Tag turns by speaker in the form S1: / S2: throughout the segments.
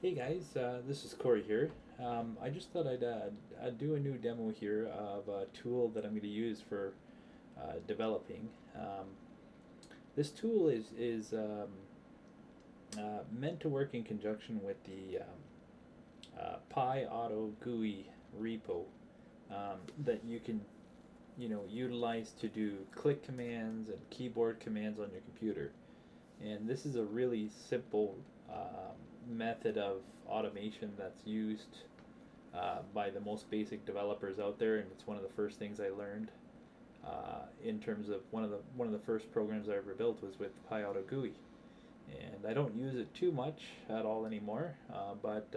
S1: Hey guys, this is Corey here. I just thought I'd do a new demo here of a tool that I'm going to use for developing. This tool is meant to work in conjunction with the Pyautogui repo that you can utilize to do click commands and keyboard commands on your computer. And this is a really simple method of automation that's used by the most basic developers out there, and it's one of the first things I learned in terms of one of the first programs I ever built was with Pyautogui, and I don't use it too much at all anymore, but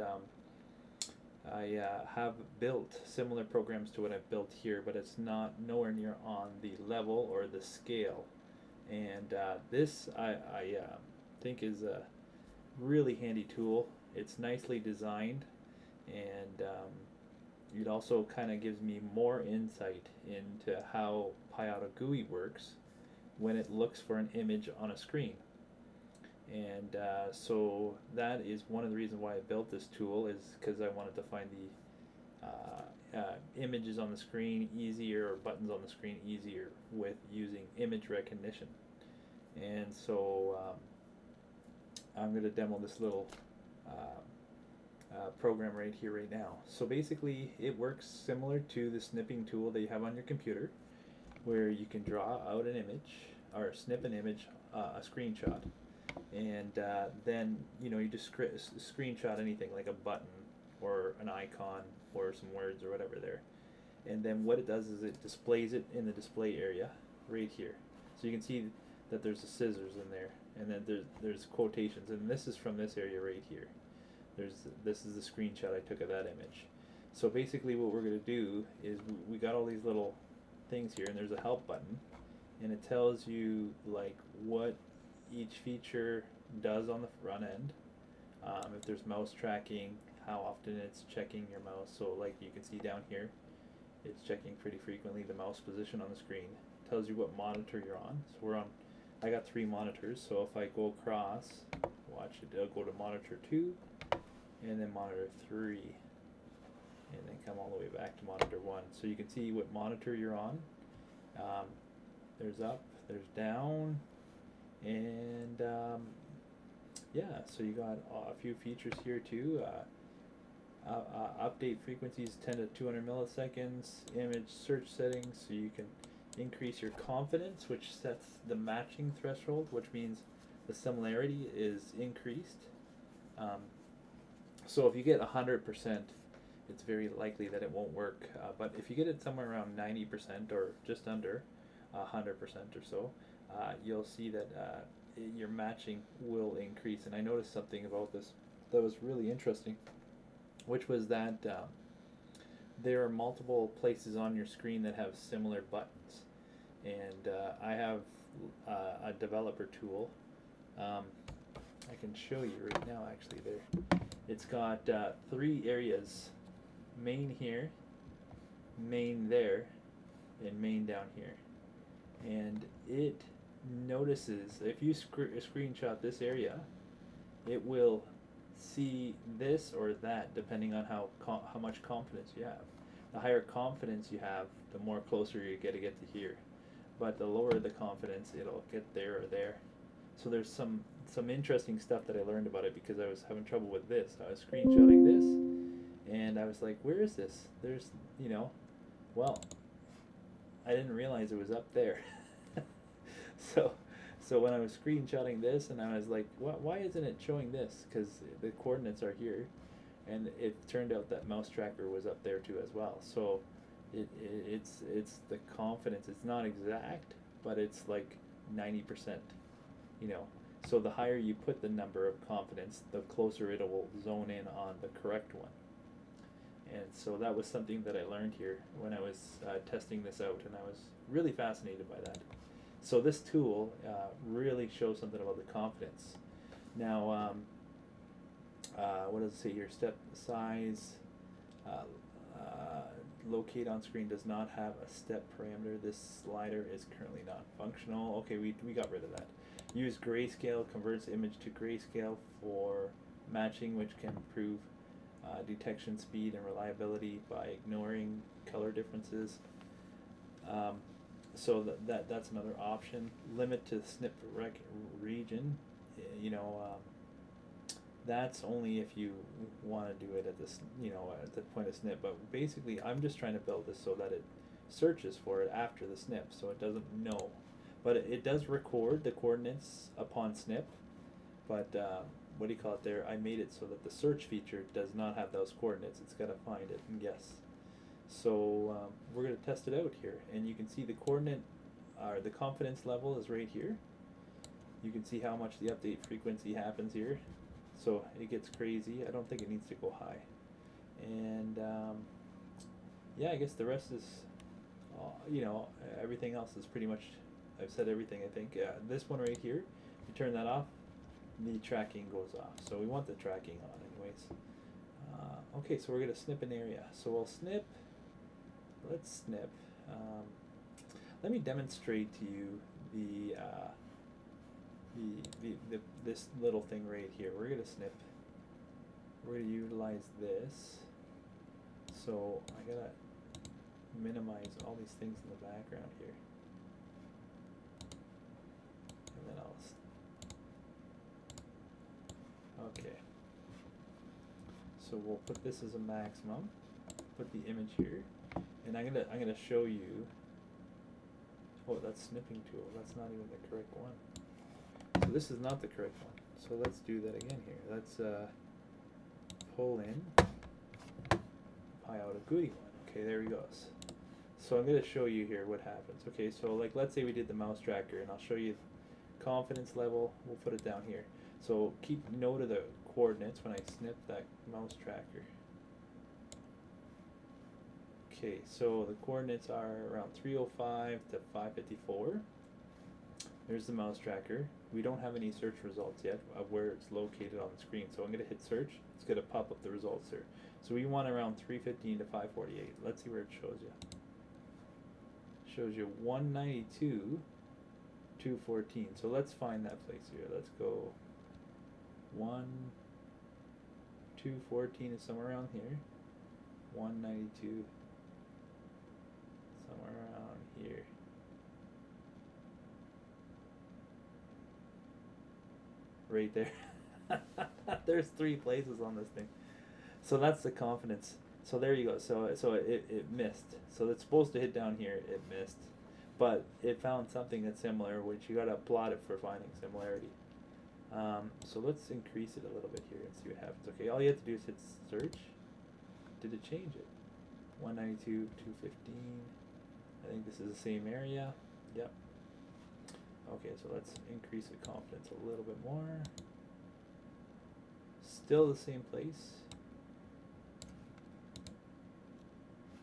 S1: I have built similar programs to what I've built here, but it's not nowhere near on the level or the scale. And this I think is a really handy tool. It's nicely designed, and it also kind of gives me more insight into how Pyautogui works when it looks for an image on a screen. And so that is one of the reasons why I built this tool, is because I wanted to find the images on the screen easier, or buttons on the screen easier, with using image recognition. And so I'm going to demo this little program right here, right now. So basically, it works similar to the snipping tool that you have on your computer, where you can draw out an image or snip an image, a screenshot, and then you just screenshot anything like a button or an icon or some words or whatever there. And then what it does is it displays it in the display area right here. So you can see that there's the scissors in there, and then there's quotations, and this is from this area right here. This is the screenshot I took of that image. So basically what we're going to do is we got all these little things here, and there's a help button, and it tells you like what each feature does on the front end. If there's mouse tracking, how often it's checking your mouse. So like you can see down here, it's checking pretty frequently the mouse position on the screen. It tells you what monitor you're on. So I got 3 monitors, so if I go across, watch it, I'll go to monitor 2, and then monitor 3, and then come all the way back to monitor 1. So you can see what monitor you're on. There's up, there's down, and yeah, so you got a few features here too. Update frequencies 10 to 200 milliseconds, image search settings, so you can increase your confidence, which sets the matching threshold, which means the similarity is increased. So if you get 100%, it's very likely that it won't work. But if you get it somewhere around 90% or just under 100% or so, you'll see that your matching will increase. And I noticed something about this that was really interesting, which was that there are multiple places on your screen that have similar buttons. And I have a developer tool. I can show you right now, actually. There, it's got 3 areas: main here, main there, and main down here. And it notices if you screenshot this area, it will see this or that depending on how much confidence you have. The higher confidence you have, the more closer you get to here. But the lower the confidence, it'll get there or there. So there's some interesting stuff that I learned about it, because I was having trouble with this. I was screenshotting this, and I was like, where is this? There's, well, I didn't realize it was up there. So when I was screenshotting this, and I was like, why isn't it showing this? Because the coordinates are here, and it turned out that mouse tracker was up there too as well. So it's the confidence. It's not exact, but it's like 90%. So the higher you put the number of confidence, the closer it will zone in on the correct one. And so that was something that I learned here when I was testing this out, and I was really fascinated by that. So this tool really shows something about the confidence. Now, what does it say here? Step size, locate on screen does not have a step parameter. This slider is currently not functional. Okay, we got rid of that. Use grayscale, converts image to grayscale for matching, which can improve detection speed and reliability by ignoring color differences. So that's another option. Limit to snip region. You know, that's only if you want to do it at this, you know, at the point of snip. But basically, I'm just trying to build this so that it searches for it after the snip, so it doesn't know. But it does record the coordinates upon snip. But what do you call it there? I made it so that the search feature does not have those coordinates. It's got to find it and guess. So we're going to test it out here, and you can see the coordinate, the confidence level is right here. You can see how much the update frequency happens here. So it gets crazy. I don't think it needs to go high. And yeah, I guess the rest is, you know, everything else is pretty much, I've said everything, I think. This one right here, you turn that off, the tracking goes off. So we want the tracking on anyways. Okay, so we're going to snip an area. So we'll snip, let's snip. Let me demonstrate to you this little thing right here. We're going to snip. We're going to utilize this. So I got to minimize all these things in the background here. And then okay. So we'll put this as a maximum. Put the image here. And I'm gonna show you. Oh, that's snipping tool. That's not even the correct one. So this is not the correct one. So let's do that again here. Let's pull in Pyautogui one. Okay, there he goes. So I'm going to show you here what happens. Okay, so like let's say we did the mouse tracker, and I'll show you confidence level. We'll put it down here. So keep note of the coordinates when I snip that mouse tracker. Okay, so the coordinates are around 305 to 554. There's the mouse tracker. We don't have any search results yet of where it's located on the screen. So I'm going to hit search. It's going to pop up the results there. So we want around 315 to 548. Let's see where it shows you. It shows you 192, 214. So let's find that place here. Let's go 214 is somewhere around here. 192, somewhere around here. Right there. There's 3 places on this thing. So that's the confidence. So there you go. So it missed. So it's supposed to hit down here. It missed. But it found something that's similar, which you gotta plot it for finding similarity. So let's increase it a little bit here and see what happens. Okay, all you have to do is hit search. Did it change it? 192, 215. I think this is the same area. Yep. Okay, so let's increase the confidence a little bit more. Still the same place.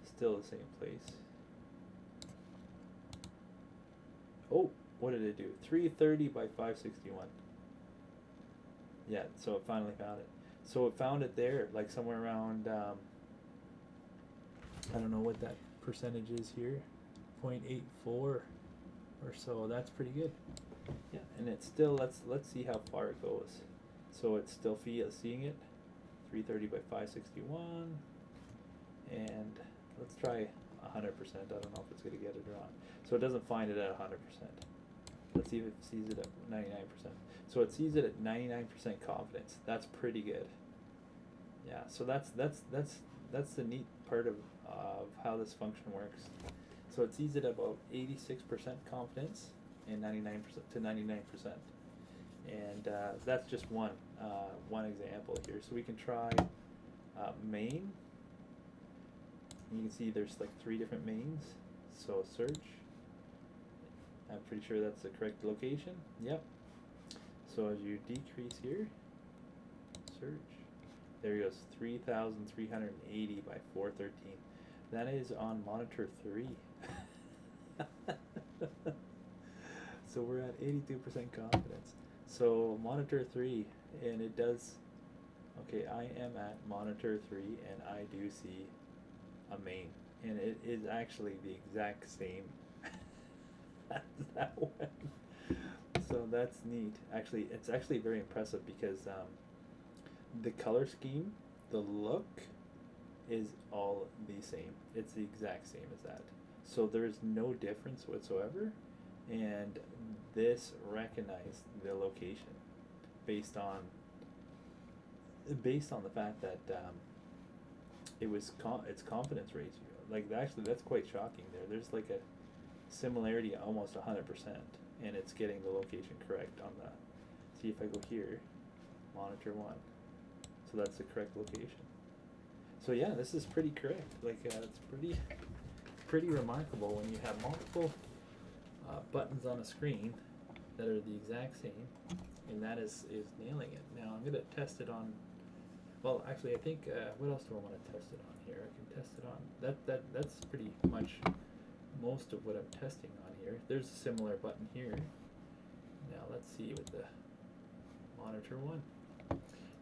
S1: Still the same place. Oh, what did it do? 330 by 561. Yeah, so it finally found it. So it found it there, like somewhere around, I don't know what that percentage is here, 0.84 or so. That's pretty good. Yeah, and it's still, let's see how far it goes. So it's still seeing it, 330 by 561, and let's try 100%. I don't know if it's going to get it or not. So it doesn't find it at 100%. Let's see if it sees it at 99%. So it sees it at 99% confidence. That's pretty good. Yeah, so that's the neat part of how this function works. So it sees it at about 86% confidence and 99% to 99%. And that's just one example here. So we can try main. And you can see there's like 3 different mains. So search. I'm pretty sure that's the correct location. Yep. So as you decrease here, search. There goes 3,380 by 413. That is on monitor 3. So we're at 82% confidence. So monitor 3, and it does. Okay, I am at monitor 3, and I do see a main, and it is actually the exact same as that one. So that's neat. Actually, it's actually very impressive because the color scheme, the look is all the same. It's the exact same as that. So there's no difference whatsoever, and this recognized the location based on the fact that its confidence ratio. Like actually, that's quite shocking. There's like a similarity almost 100%, and it's getting the location correct on the. See if I go here, monitor 1. So that's the correct location. So yeah, this is pretty correct. Like it's pretty remarkable when you have multiple buttons on a screen that are the exact same, and that is nailing it. Now I'm gonna test it on. Well, actually, I think what else do I want to test it on here? I can test it on that's pretty much most of what I'm testing on here. There's a similar button here. Now let's see with the monitor 1.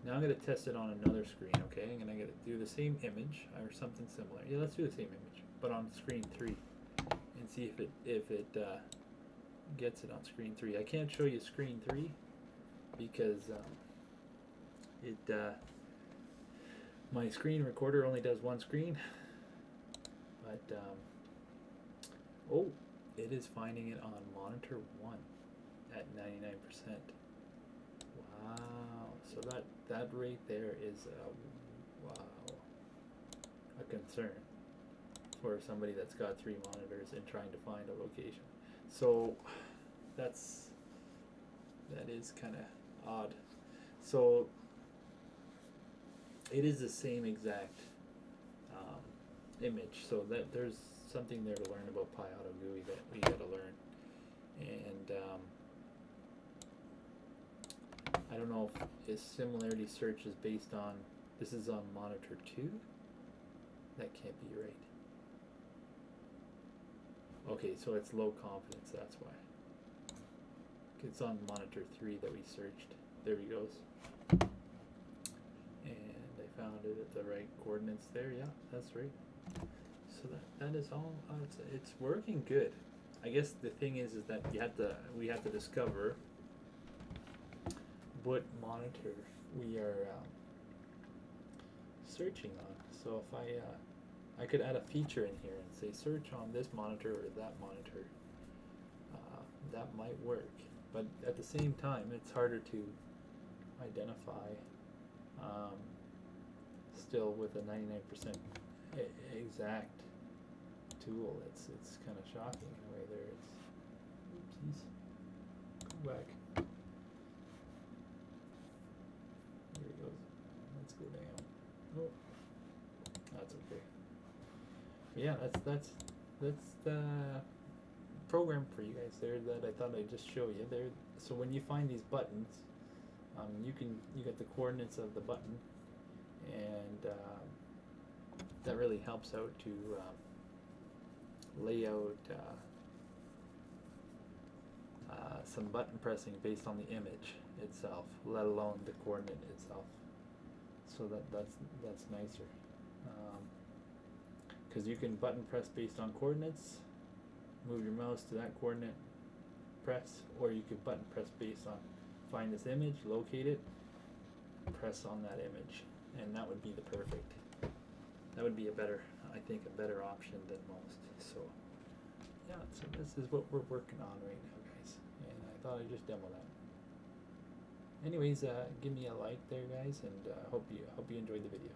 S1: Now I'm going to test it on another screen, okay? I'm going to do the same image or something similar. Yeah, let's do the same image, but on screen 3, and see if it gets it on screen 3. I can't show you screen 3 because my screen recorder only does one screen, but oh, it is finding it on monitor 1 at 99%. Wow, so that right there is a concern for somebody that's got 3 monitors and trying to find a location. So that is kind of odd. So it is the same exact image, so that there's something there to learn about Pyautogui that we got to learn. And I don't know if similarity search is based on, this is on monitor 2? That can't be right. Okay, so it's low confidence, that's why. It's on monitor 3 that we searched. There he goes. And I found it at the right coordinates there. Yeah, that's right. So that is all. It's working good. I guess the thing is that we have to discover what monitor we are searching on. So if I could add a feature in here and say search on this monitor or that monitor, that might work. But at the same time, it's harder to identify still with a 99% exact tool. It's kind of shocking in a way there. It's oopsies. Go back. There he goes. Let's go down. Oh, that's okay. But yeah, that's the program for you guys there that I thought I'd just show you there. So when you find these buttons, you get the coordinates of the button, and that really helps out to lay out some button pressing based on the image itself, let alone the coordinate itself. So that's nicer, because you can button press based on coordinates, move your mouse to that coordinate, press, or you could button press based on find this image, locate it, press on that image, and that would be the perfect. That would be a better option than most. So yeah, so this is what we're working on right now, guys, and I thought I'd just demo that. Anyways, give me a like there, guys, and hope you enjoyed the video.